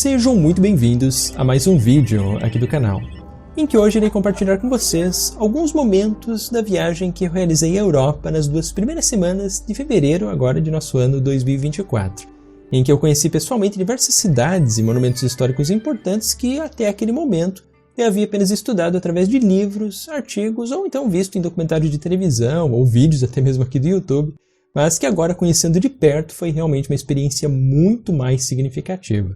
Sejam muito bem-vindos a mais um vídeo aqui do canal, em que hoje irei compartilhar com vocês alguns momentos da viagem que eu realizei à Europa nas 2 primeiras semanas de fevereiro agora de nosso ano 2024, em que eu conheci pessoalmente diversas cidades e monumentos históricos importantes que até aquele momento eu havia apenas estudado através de livros, artigos ou então visto em documentários de televisão ou vídeos até mesmo aqui do YouTube, mas que agora conhecendo de perto foi realmente uma experiência muito mais significativa.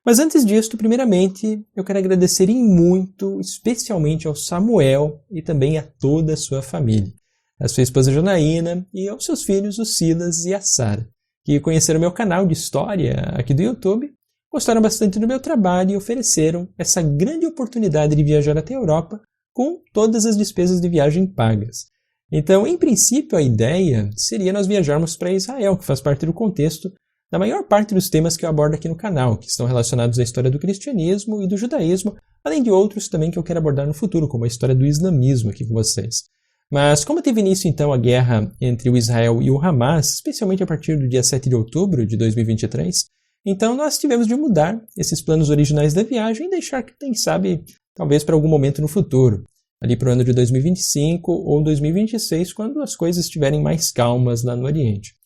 Mas antes disso, primeiramente, eu quero agradecer em muito, especialmente ao Samuel e também a toda a sua família, a sua esposa Janaína e aos seus filhos, o Silas e a Sara, que conheceram meu canal de história aqui do YouTube, gostaram bastante do meu trabalho e ofereceram essa grande oportunidade de viajar até a Europa com todas as despesas de viagem pagas. Então, em princípio, a ideia seria nós viajarmos para Israel, que faz parte do contexto da maior parte dos temas que eu abordo aqui no canal, que estão relacionados à história do cristianismo e do judaísmo, além de outros também que eu quero abordar no futuro, como a história do islamismo aqui com vocês. Mas como teve início então a guerra entre o Israel e o Hamas, especialmente a partir do dia 7 de outubro de 2023, então nós tivemos de mudar esses planos originais da viagem e deixar que, quem sabe, talvez para algum momento no futuro, ali para o ano de 2025 ou 2026, quando as coisas estiverem mais calmas lá no Oriente.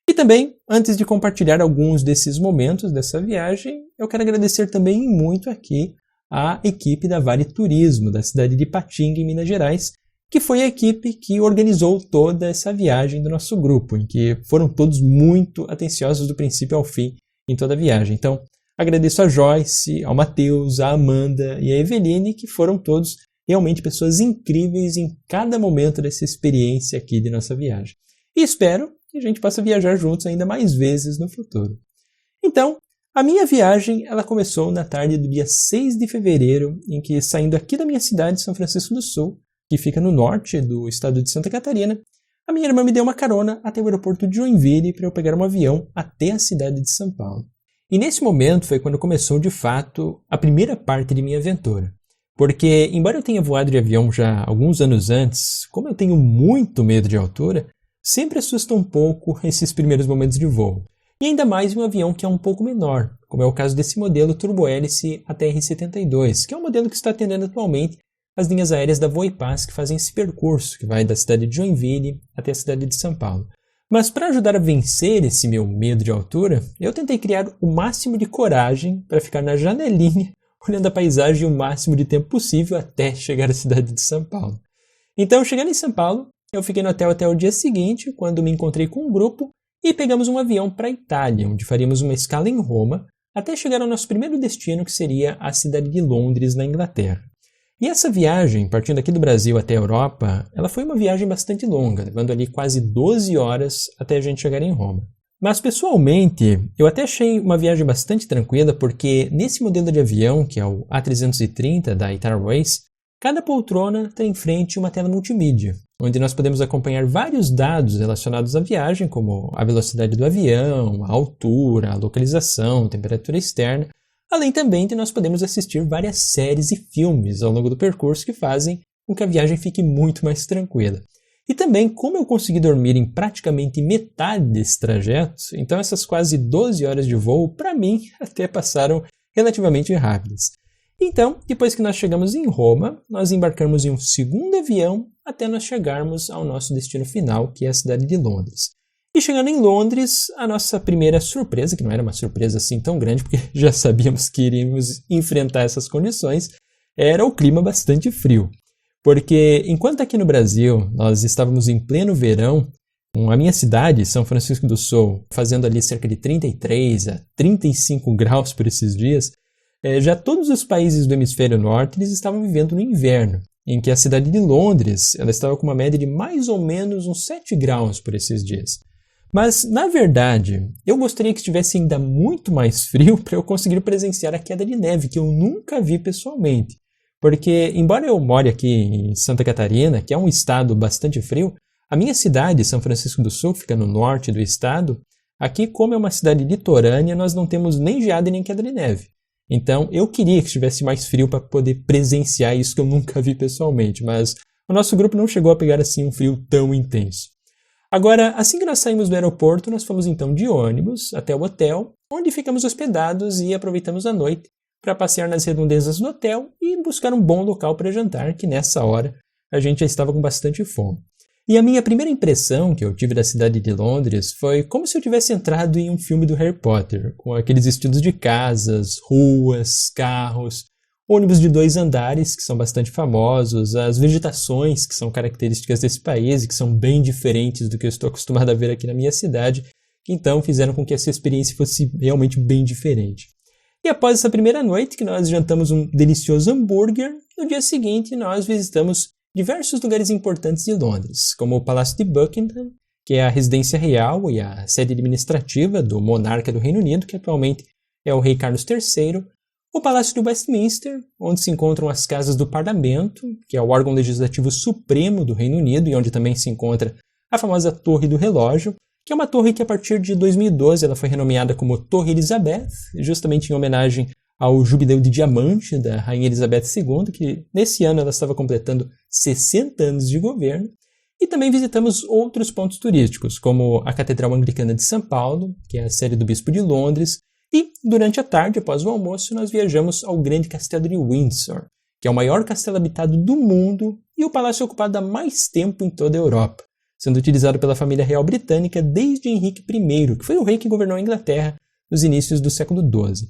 E também, antes de compartilhar alguns desses momentos dessa viagem, eu quero agradecer também muito aqui à equipe da Vale Turismo, da cidade de Ipatinga, em Minas Gerais, que foi a equipe que organizou toda essa viagem do nosso grupo, em que foram todos muito atenciosos do princípio ao fim em toda a viagem. Então, agradeço a Joyce, ao Matheus, a Amanda e a Eveline, que foram todos realmente pessoas incríveis em cada momento dessa experiência aqui de nossa viagem. E espero que a gente possa viajar juntos ainda mais vezes no futuro. Então, a minha viagem ela começou na tarde do dia 6 de fevereiro, em que, saindo aqui da minha cidade, São Francisco do Sul, que fica no norte do estado de Santa Catarina, a minha irmã me deu uma carona até o aeroporto de Joinville para eu pegar um avião até a cidade de São Paulo. E nesse momento foi quando começou, de fato, a primeira parte de minha aventura. Porque, embora eu tenha voado de avião já alguns anos antes, como eu tenho muito medo de altura, sempre assusta um pouco esses primeiros momentos de voo. E ainda mais em um avião que é um pouco menor, como é o caso desse modelo turbohélice ATR-72, que é o modelo que está atendendo atualmente as linhas aéreas da Voipaz que fazem esse percurso, que vai da cidade de Joinville até a cidade de São Paulo. Mas para ajudar a vencer esse meu medo de altura, eu tentei criar o máximo de coragem para ficar na janelinha, olhando a paisagem o máximo de tempo possível até chegar à cidade de São Paulo. Então, chegando em São Paulo, eu fiquei no hotel até o dia seguinte, quando me encontrei com um grupo e pegamos um avião para a Itália, onde faríamos uma escala em Roma, até chegar ao nosso primeiro destino, que seria a cidade de Londres, na Inglaterra. E essa viagem, partindo aqui do Brasil até a Europa, ela foi uma viagem bastante longa, levando ali quase 12 horas até a gente chegar em Roma. Mas, pessoalmente, eu até achei uma viagem bastante tranquila, porque nesse modelo de avião, que é o A330 da Itar Airways, cada poltrona tem em frente uma tela multimídia, onde nós podemos acompanhar vários dados relacionados à viagem, como a velocidade do avião, a altura, a localização, a temperatura externa, além também de nós podemos assistir várias séries e filmes ao longo do percurso que fazem com que a viagem fique muito mais tranquila. E também, como eu consegui dormir em praticamente metade desse trajeto, então essas quase 12 horas de voo, para mim, até passaram relativamente rápidas. Então, depois que nós chegamos em Roma, nós embarcamos em um segundo avião até nós chegarmos ao nosso destino final, que é a cidade de Londres. E chegando em Londres, a nossa primeira surpresa, que não era uma surpresa assim tão grande, porque já sabíamos que iríamos enfrentar essas condições, era o clima bastante frio. Porque enquanto aqui no Brasil nós estávamos em pleno verão, a minha cidade, São Francisco do Sul, fazendo ali cerca de 33 a 35 graus por esses dias, já todos os países do hemisfério norte eles estavam vivendo no inverno, em que a cidade de Londres ela estava com uma média de mais ou menos uns 7 graus por esses dias. Mas, na verdade, eu gostaria que estivesse ainda muito mais frio para eu conseguir presenciar a queda de neve, que eu nunca vi pessoalmente. Porque, embora eu more aqui em Santa Catarina, que é um estado bastante frio, a minha cidade, São Francisco do Sul, que fica no norte do estado, aqui, como é uma cidade litorânea, nós não temos nem geada e nem queda de neve. Então, eu queria que estivesse mais frio para poder presenciar isso que eu nunca vi pessoalmente, mas o nosso grupo não chegou a pegar assim um frio tão intenso. Agora, assim que nós saímos do aeroporto, nós fomos então de ônibus até o hotel, onde ficamos hospedados e aproveitamos a noite para passear nas redondezas do hotel e buscar um bom local para jantar, que nessa hora a gente já estava com bastante fome. E a minha primeira impressão que eu tive da cidade de Londres foi como se eu tivesse entrado em um filme do Harry Potter, com aqueles estilos de casas, ruas, carros, ônibus de 2 andares, que são bastante famosos, as vegetações que são características desse país e que são bem diferentes do que eu estou acostumado a ver aqui na minha cidade, que então fizeram com que essa experiência fosse realmente bem diferente. E após essa primeira noite, que nós jantamos um delicioso hambúrguer, no dia seguinte nós visitamos diversos lugares importantes de Londres, como o Palácio de Buckingham, que é a residência real e a sede administrativa do monarca do Reino Unido, que atualmente é o rei Carlos III, o Palácio de Westminster, onde se encontram as casas do Parlamento, que é o órgão legislativo supremo do Reino Unido e onde também se encontra a famosa Torre do Relógio, que é uma torre que a partir de 2012 ela foi renomeada como Torre Elizabeth, justamente em homenagem ao jubileu de diamante da Rainha Elizabeth II, que nesse ano ela estava completando 60 anos de governo. E também visitamos outros pontos turísticos, como a Catedral Anglicana de São Paulo, que é a sede do Bispo de Londres, e durante a tarde, após o almoço, nós viajamos ao Grande Castelo de Windsor, que é o maior castelo habitado do mundo e o palácio ocupado há mais tempo em toda a Europa, sendo utilizado pela família real britânica desde Henrique I, que foi o rei que governou a Inglaterra nos inícios do século XII.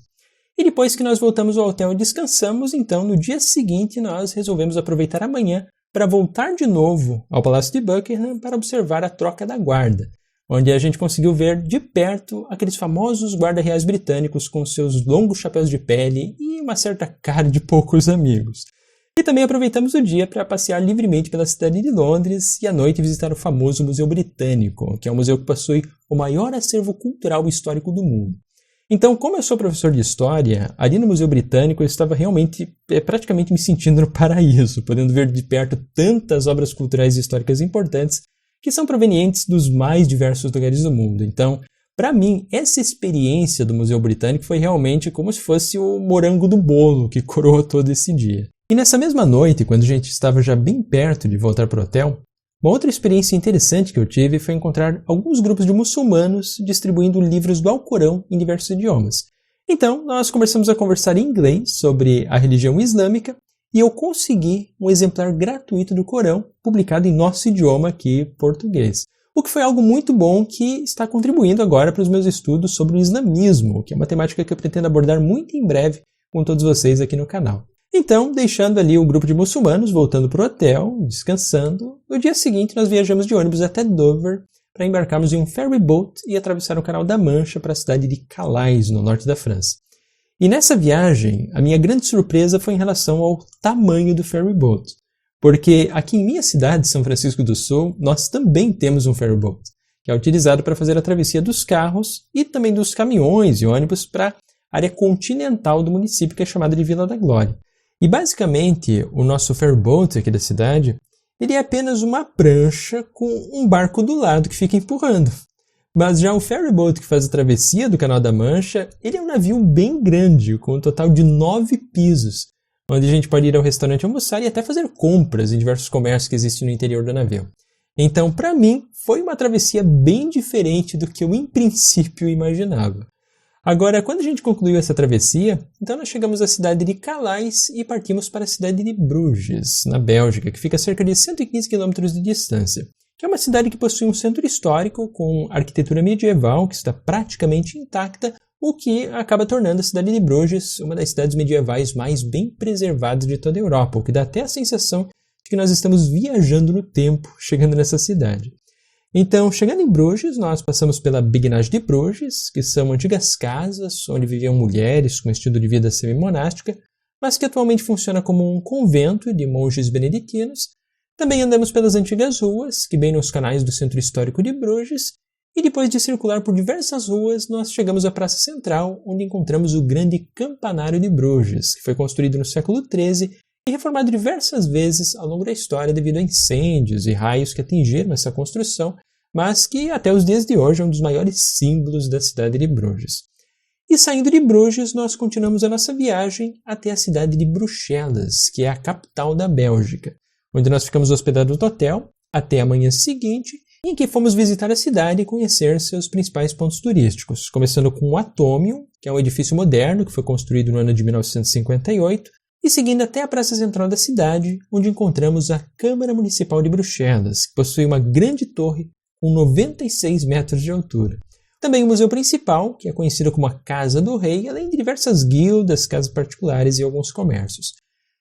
E depois que nós voltamos ao hotel e descansamos, então no dia seguinte nós resolvemos aproveitar a manhã para voltar de novo ao Palácio de Buckingham para observar a troca da guarda, onde a gente conseguiu ver de perto aqueles famosos guarda-reais britânicos com seus longos chapéus de pele e uma certa cara de poucos amigos. E também aproveitamos o dia para passear livremente pela cidade de Londres e à noite visitar o famoso Museu Britânico, que é um museu que possui o maior acervo cultural e histórico do mundo. Então, como eu sou professor de História, ali no Museu Britânico eu estava realmente, praticamente me sentindo no paraíso, podendo ver de perto tantas obras culturais e históricas importantes que são provenientes dos mais diversos lugares do mundo. Então, para mim, essa experiência do Museu Britânico foi realmente como se fosse o morango do bolo que coroou todo esse dia. E nessa mesma noite, quando a gente estava já bem perto de voltar para o hotel, uma outra experiência interessante que eu tive foi encontrar alguns grupos de muçulmanos distribuindo livros do Alcorão em diversos idiomas. Então, nós começamos a conversar em inglês sobre a religião islâmica e eu consegui um exemplar gratuito do Corão publicado em nosso idioma aqui, português. O que foi algo muito bom que está contribuindo agora para os meus estudos sobre o islamismo, que é uma temática que eu pretendo abordar muito em breve com todos vocês aqui no canal. Então, deixando ali o grupo de muçulmanos, voltando para o hotel, descansando, no dia seguinte nós viajamos de ônibus até Dover para embarcarmos em um ferry boat e atravessar o Canal da Mancha para a cidade de Calais, no norte da França. E nessa viagem, a minha grande surpresa foi em relação ao tamanho do ferry boat, porque aqui em minha cidade, São Francisco do Sul, nós também temos um ferry boat, que é utilizado para fazer a travessia dos carros e também dos caminhões e ônibus para a área continental do município, que é chamada de Vila da Glória. E basicamente, o nosso ferryboat aqui da cidade, ele é apenas uma prancha com um barco do lado que fica empurrando. Mas já o ferryboat que faz a travessia do Canal da Mancha, ele é um navio bem grande, com um total de 9 pisos, onde a gente pode ir ao restaurante almoçar e até fazer compras em diversos comércios que existem no interior do navio. Então, para mim, foi uma travessia bem diferente do que eu, em princípio, imaginava. Agora, quando a gente concluiu essa travessia, então nós chegamos à cidade de Calais e partimos para a cidade de Bruges, na Bélgica, que fica a cerca de 115 km de distância, que é uma cidade que possui um centro histórico com arquitetura medieval que está praticamente intacta, o que acaba tornando a cidade de Bruges uma das cidades medievais mais bem preservadas de toda a Europa, o que dá até a sensação de que nós estamos viajando no tempo chegando nessa cidade. Então, chegando em Bruges, nós passamos pela Beguinage de Bruges, que são antigas casas onde viviam mulheres com estilo de vida semi-monástica, mas que atualmente funciona como um convento de monges beneditinos. Também andamos pelas antigas ruas, que bem nos canais do centro histórico de Bruges, e depois de circular por diversas ruas, nós chegamos à Praça Central, onde encontramos o grande Campanário de Bruges, que foi construído no século XIII e reformado diversas vezes ao longo da história devido a incêndios e raios que atingiram essa construção, mas que até os dias de hoje é um dos maiores símbolos da cidade de Bruges. E saindo de Bruges, nós continuamos a nossa viagem até a cidade de Bruxelas, que é a capital da Bélgica, onde nós ficamos hospedados no hotel até a manhã seguinte em que fomos visitar a cidade e conhecer seus principais pontos turísticos, começando com o Atômium, que é um edifício moderno que foi construído no ano de 1958, e seguindo até a praça central da cidade, onde encontramos a Câmara Municipal de Bruxelas, que possui uma grande torre com 96 metros de altura. Também o museu principal, que é conhecido como a Casa do Rei, além de diversas guildas, casas particulares e alguns comércios.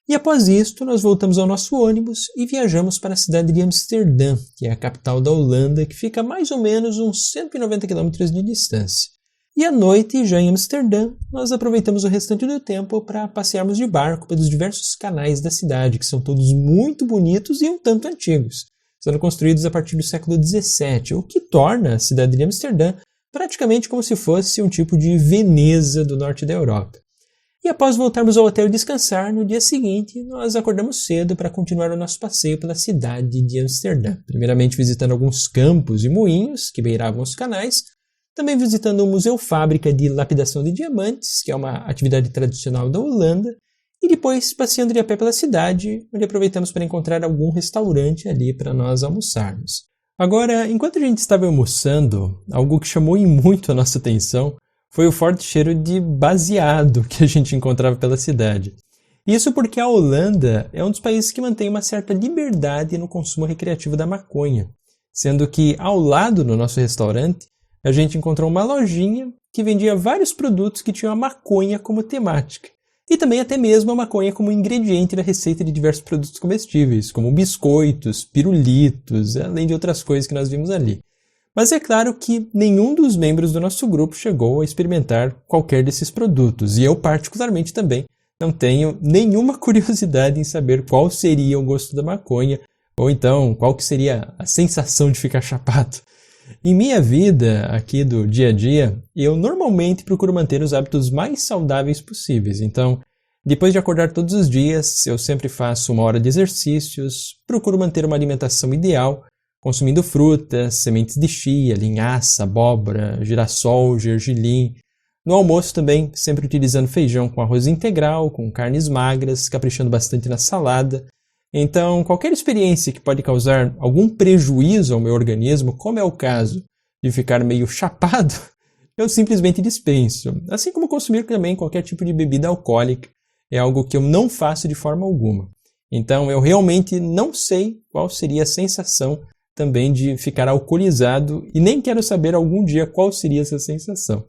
E após isto, nós voltamos ao nosso ônibus e viajamos para a cidade de Amsterdã, que é a capital da Holanda, que fica a mais ou menos uns 190 km de distância. E à noite, já em Amsterdã, nós aproveitamos o restante do tempo para passearmos de barco pelos diversos canais da cidade, que são todos muito bonitos e um tanto antigos, sendo construídos a partir do século XVII, o que torna a cidade de Amsterdã praticamente como se fosse um tipo de Veneza do norte da Europa. E após voltarmos ao hotel e descansar, no dia seguinte, nós acordamos cedo para continuar o nosso passeio pela cidade de Amsterdã. Primeiramente visitando alguns campos e moinhos que beiravam os canais, também visitando o Museu Fábrica de Lapidação de Diamantes, que é uma atividade tradicional da Holanda, e depois passeando de a pé pela cidade, onde aproveitamos para encontrar algum restaurante ali para nós almoçarmos. Agora, enquanto a gente estava almoçando, algo que chamou muito a nossa atenção foi o forte cheiro de baseado que a gente encontrava pela cidade. Isso porque a Holanda é um dos países que mantém uma certa liberdade no consumo recreativo da maconha, sendo que ao lado do nosso restaurante a gente encontrou uma lojinha que vendia vários produtos que tinham a maconha como temática, e também até mesmo a maconha como ingrediente da receita de diversos produtos comestíveis, como biscoitos, pirulitos, além de outras coisas que nós vimos ali. Mas é claro que nenhum dos membros do nosso grupo chegou a experimentar qualquer desses produtos, e eu particularmente também não tenho nenhuma curiosidade em saber qual seria o gosto da maconha, ou então qual que seria a sensação de ficar chapado. Em minha vida, aqui do dia a dia, eu normalmente procuro manter os hábitos mais saudáveis possíveis, então depois de acordar todos os dias, eu sempre faço 1 hora de exercícios, procuro manter uma alimentação ideal, consumindo frutas, sementes de chia, linhaça, abóbora, girassol, gergelim. No almoço também, sempre utilizando feijão com arroz integral, com carnes magras, caprichando bastante na salada. Então, qualquer experiência que pode causar algum prejuízo ao meu organismo, como é o caso de ficar meio chapado, eu simplesmente dispenso. Assim como consumir também qualquer tipo de bebida alcoólica, é algo que eu não faço de forma alguma. Então, eu realmente não sei qual seria a sensação também de ficar alcoolizado e nem quero saber algum dia qual seria essa sensação.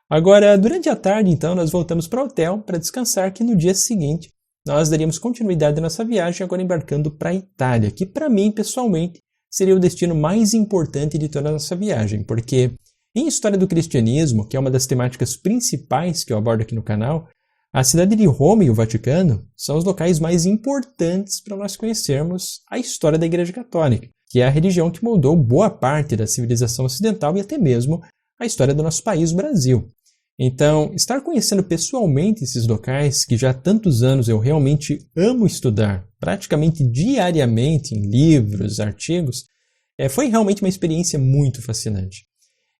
Agora, durante a tarde, então, nós voltamos para o hotel para descansar, que no dia seguinte nós daríamos continuidade à nossa viagem, agora embarcando para a Itália, que para mim, pessoalmente, seria o destino mais importante de toda a nossa viagem, porque em História do Cristianismo, que é uma das temáticas principais que eu abordo aqui no canal, a cidade de Roma e o Vaticano são os locais mais importantes para nós conhecermos a história da Igreja Católica, que é a religião que moldou boa parte da civilização ocidental e até mesmo a história do nosso país, o Brasil. Então, estar conhecendo pessoalmente esses locais, que já há tantos anos eu realmente amo estudar, praticamente diariamente em livros, artigos, foi realmente uma experiência muito fascinante.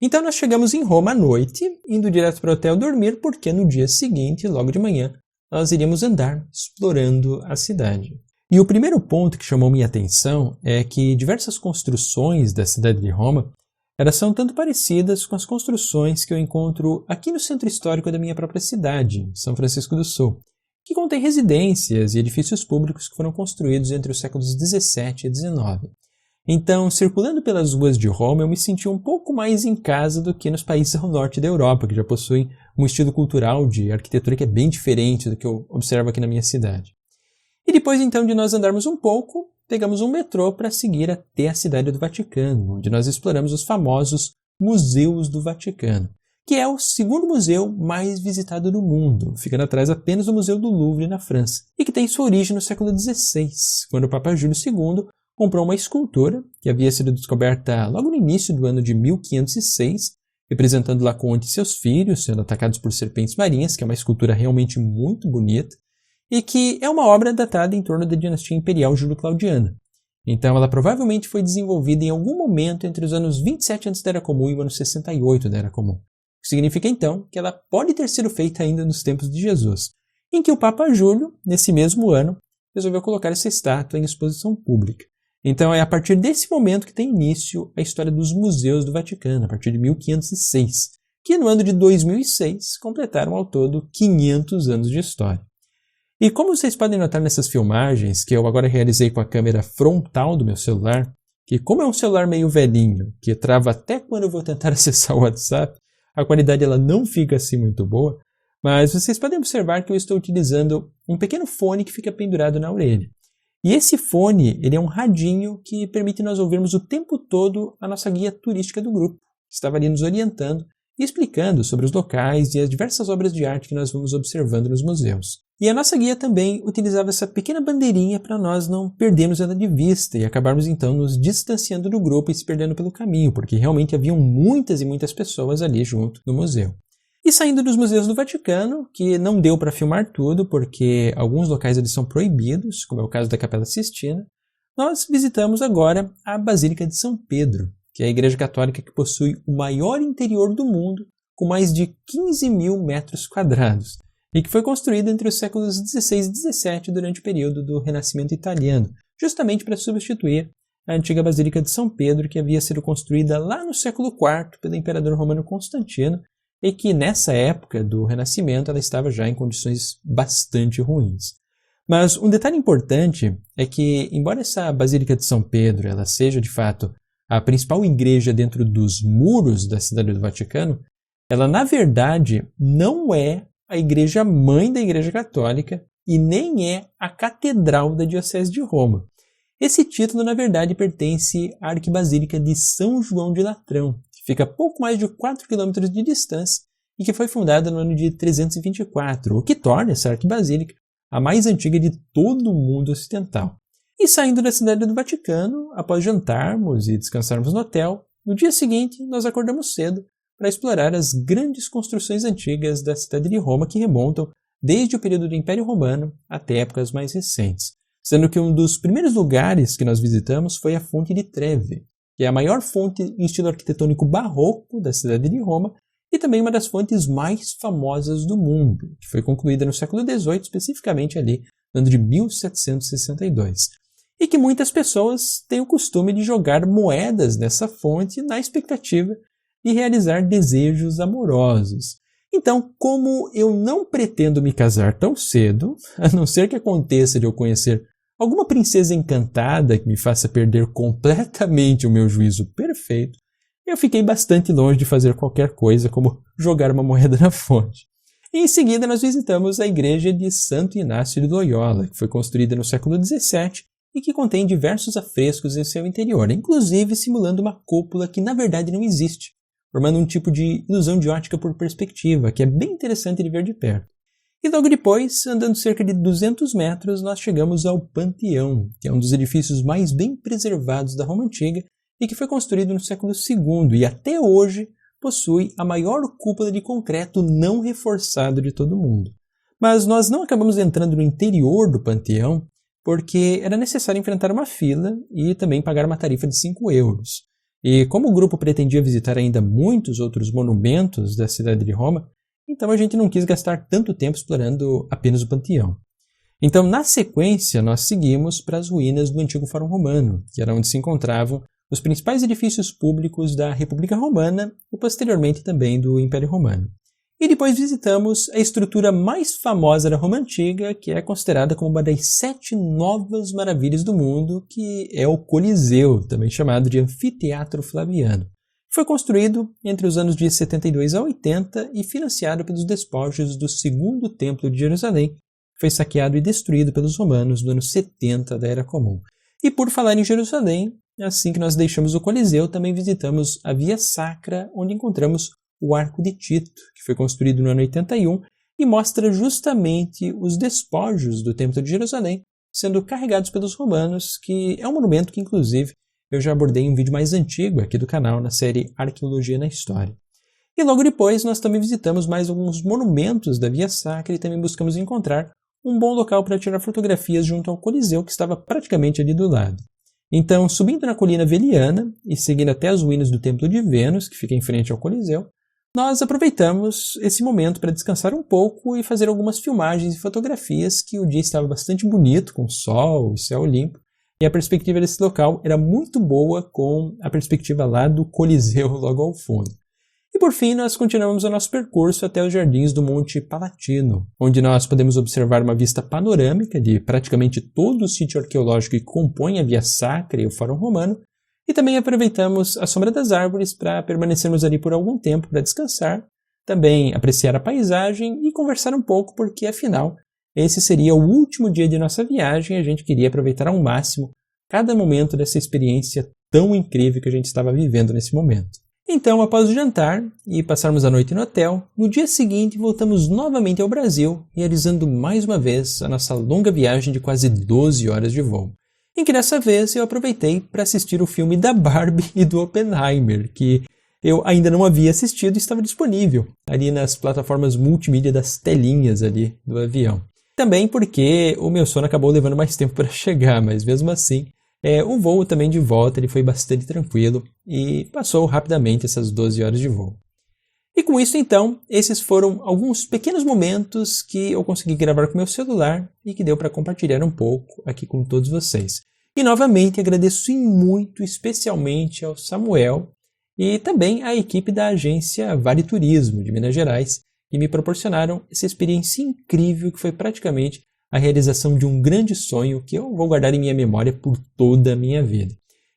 Então nós chegamos em Roma à noite, indo direto para o hotel dormir, porque no dia seguinte, logo de manhã, nós iríamos andar explorando a cidade. E o primeiro ponto que chamou minha atenção é que diversas construções da cidade de Roma elas são tanto parecidas com as construções que eu encontro aqui no centro histórico da minha própria cidade, São Francisco do Sul, que contém residências e edifícios públicos que foram construídos entre os séculos 17 e 19. Então, circulando pelas ruas de Roma, eu me senti um pouco mais em casa do que nos países ao norte da Europa, que já possuem um estilo cultural de arquitetura que é bem diferente do que eu observo aqui na minha cidade. E depois então de nós andarmos um pouco, pegamos um metrô para seguir até a cidade do Vaticano, onde nós exploramos os famosos Museus do Vaticano, que é o segundo museu mais visitado do mundo, ficando atrás apenas do Museu do Louvre na França, e que tem sua origem no século XVI, quando o Papa Júlio II comprou uma escultura que havia sido descoberta logo no início do ano de 1506, representando Laconte e seus filhos sendo atacados por serpentes marinhas, que é uma escultura realmente muito bonita, e que é uma obra datada em torno da dinastia imperial Júlio-Claudiana. Então ela provavelmente foi desenvolvida em algum momento entre os anos 27 a.C. da Era Comum e o ano 68 da Era Comum. O que significa então que ela pode ter sido feita ainda nos tempos de Jesus, em que o Papa Júlio, nesse mesmo ano, resolveu colocar essa estátua em exposição pública. Então é a partir desse momento que tem início a história dos museus do Vaticano, a partir de 1506, que no ano de 2006 completaram ao todo 500 anos de história. E como vocês podem notar nessas filmagens, que eu agora realizei com a câmera frontal do meu celular, que como é um celular meio velhinho, que trava até quando eu vou tentar acessar o WhatsApp, a qualidade ela não fica assim muito boa, mas vocês podem observar que eu estou utilizando um pequeno fone que fica pendurado na orelha. E esse fone, ele é um radinho que permite nós ouvirmos o tempo todo a nossa guia turística do grupo, que estava ali nos orientando e explicando sobre os locais e as diversas obras de arte que nós vamos observando nos museus. E a nossa guia também utilizava essa pequena bandeirinha para nós não perdermos ela de vista e acabarmos então nos distanciando do grupo e se perdendo pelo caminho, porque realmente haviam muitas e muitas pessoas ali junto no museu. E saindo dos museus do Vaticano, que não deu para filmar tudo, porque alguns locais eles são proibidos, como é o caso da Capela Sistina, nós visitamos agora a Basílica de São Pedro, que é a igreja católica que possui o maior interior do mundo, com mais de 15 mil metros quadrados, e que foi construída entre os séculos XVI e XVII durante o período do Renascimento italiano, justamente para substituir a antiga Basílica de São Pedro, que havia sido construída lá no século IV pelo imperador romano Constantino, e que nessa época do Renascimento ela estava já em condições bastante ruins. Mas um detalhe importante é que, embora essa Basílica de São Pedro ela seja de fato a principal igreja dentro dos muros da cidade do Vaticano, ela na verdade não é a igreja mãe da Igreja Católica e nem é a catedral da Diocese de Roma. Esse título na verdade pertence à Arquibasílica de São João de Latrão, que fica a pouco mais de 4 km de distância e que foi fundada no ano de 324, o que torna essa arquibasílica a mais antiga de todo o mundo ocidental. E saindo da cidade do Vaticano, após jantarmos e descansarmos no hotel, no dia seguinte nós acordamos cedo para explorar as grandes construções antigas da cidade de Roma que remontam desde o período do Império Romano até épocas mais recentes, sendo que um dos primeiros lugares que nós visitamos foi a Fonte di Trevi, que é a maior fonte em estilo arquitetônico barroco da cidade de Roma e também uma das fontes mais famosas do mundo, que foi concluída no século XVIII, especificamente ali no ano de 1762. E que muitas pessoas têm o costume de jogar moedas nessa fonte na expectativa de realizar desejos amorosos. Então, como eu não pretendo me casar tão cedo, a não ser que aconteça de eu conhecer alguma princesa encantada que me faça perder completamente o meu juízo perfeito, eu fiquei bastante longe de fazer qualquer coisa como jogar uma moeda na fonte. E em seguida nós visitamos a igreja de Santo Inácio de Loyola, que foi construída no século XVII e que contém diversos afrescos em seu interior, inclusive simulando uma cúpula que na verdade não existe, formando um tipo de ilusão de ótica por perspectiva, que é bem interessante de ver de perto. E logo depois, andando cerca de 200 metros, nós chegamos ao Panteão, que é um dos edifícios mais bem preservados da Roma Antiga e que foi construído no século II e até hoje possui a maior cúpula de concreto não reforçado de todo o mundo. Mas nós não acabamos entrando no interior do Panteão porque era necessário enfrentar uma fila e também pagar uma tarifa de 5 euros. E como o grupo pretendia visitar ainda muitos outros monumentos da cidade de Roma, então a gente não quis gastar tanto tempo explorando apenas o Panteão. Então, na sequência, nós seguimos para as ruínas do antigo Fórum Romano, que era onde se encontravam os principais edifícios públicos da República Romana e posteriormente também do Império Romano. E depois visitamos a estrutura mais famosa da Roma Antiga, que é considerada como uma das 7 novas maravilhas do mundo, que é o Coliseu, também chamado de Anfiteatro Flaviano. Foi construído entre os anos de 72 a 80 e financiado pelos despojos do Segundo Templo de Jerusalém, que foi saqueado e destruído pelos romanos no ano 70 da Era Comum. E por falar em Jerusalém, assim que nós deixamos o Coliseu, também visitamos a Via Sacra, onde encontramos o Arco de Tito, que foi construído no ano 81 e mostra justamente os despojos do Templo de Jerusalém sendo carregados pelos romanos, que é um monumento que, inclusive, eu já abordei em um vídeo mais antigo aqui do canal, na série Arqueologia na História. E logo depois nós também visitamos mais alguns monumentos da Via Sacra e também buscamos encontrar um bom local para tirar fotografias junto ao Coliseu, que estava praticamente ali do lado. Então, subindo na colina Veliana e seguindo até as ruínas do Templo de Vênus, que fica em frente ao Coliseu, nós aproveitamos esse momento para descansar um pouco e fazer algumas filmagens e fotografias, que o dia estava bastante bonito, com sol e céu limpo, e a perspectiva desse local era muito boa com a perspectiva lá do Coliseu logo ao fundo. E por fim, nós continuamos o nosso percurso até os jardins do Monte Palatino, onde nós podemos observar uma vista panorâmica de praticamente todo o sítio arqueológico que compõe a Via Sacra e o Fórum Romano, e também aproveitamos a sombra das árvores para permanecermos ali por algum tempo para descansar, também apreciar a paisagem e conversar um pouco, porque afinal, esse seria o último dia de nossa viagem e a gente queria aproveitar ao máximo cada momento dessa experiência tão incrível que a gente estava vivendo nesse momento. Então, após o jantar e passarmos a noite no hotel, no dia seguinte voltamos novamente ao Brasil, realizando mais uma vez a nossa longa viagem de quase 12 horas de voo, em que dessa vez eu aproveitei para assistir o filme da Barbie e do Oppenheimer, que eu ainda não havia assistido e estava disponível ali nas plataformas multimídia das telinhas ali do avião. Também porque o meu sono acabou levando mais tempo para chegar, mas mesmo assim, o voo também de volta ele foi bastante tranquilo e passou rapidamente essas 12 horas de voo. E com isso então, esses foram alguns pequenos momentos que eu consegui gravar com meu celular e que deu para compartilhar um pouco aqui com todos vocês. E novamente agradeço muito especialmente ao Samuel e também à equipe da agência Vale Turismo de Minas Gerais, que me proporcionaram essa experiência incrível que foi praticamente a realização de um grande sonho que eu vou guardar em minha memória por toda a minha vida.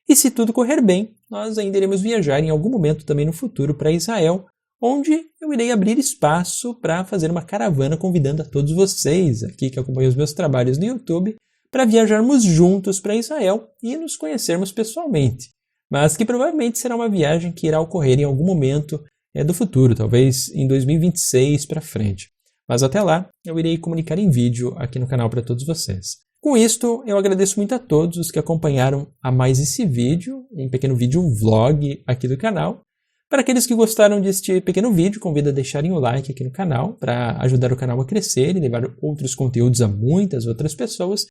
E se tudo correr bem, nós ainda iremos viajar em algum momento também no futuro para Israel, onde eu irei abrir espaço para fazer uma caravana convidando a todos vocês aqui que acompanham os meus trabalhos no YouTube para viajarmos juntos para Israel e nos conhecermos pessoalmente. Mas que provavelmente será uma viagem que irá ocorrer em algum momento do futuro, talvez em 2026 para frente. Mas até lá, eu irei comunicar em vídeo aqui no canal para todos vocês. Com isto, eu agradeço muito a todos os que acompanharam a mais esse vídeo, um pequeno vídeo vlog aqui do canal. Para aqueles que gostaram deste pequeno vídeo, convido a deixarem o like aqui no canal para ajudar o canal a crescer e levar outros conteúdos a muitas outras pessoas.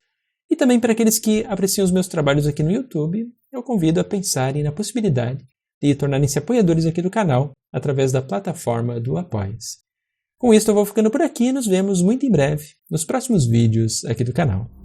E também para aqueles que apreciam os meus trabalhos aqui no YouTube, eu convido a pensarem na possibilidade de tornarem-se apoiadores aqui do canal através da plataforma do Apoia-se. Com isso eu vou ficando por aqui e nos vemos muito em breve nos próximos vídeos aqui do canal.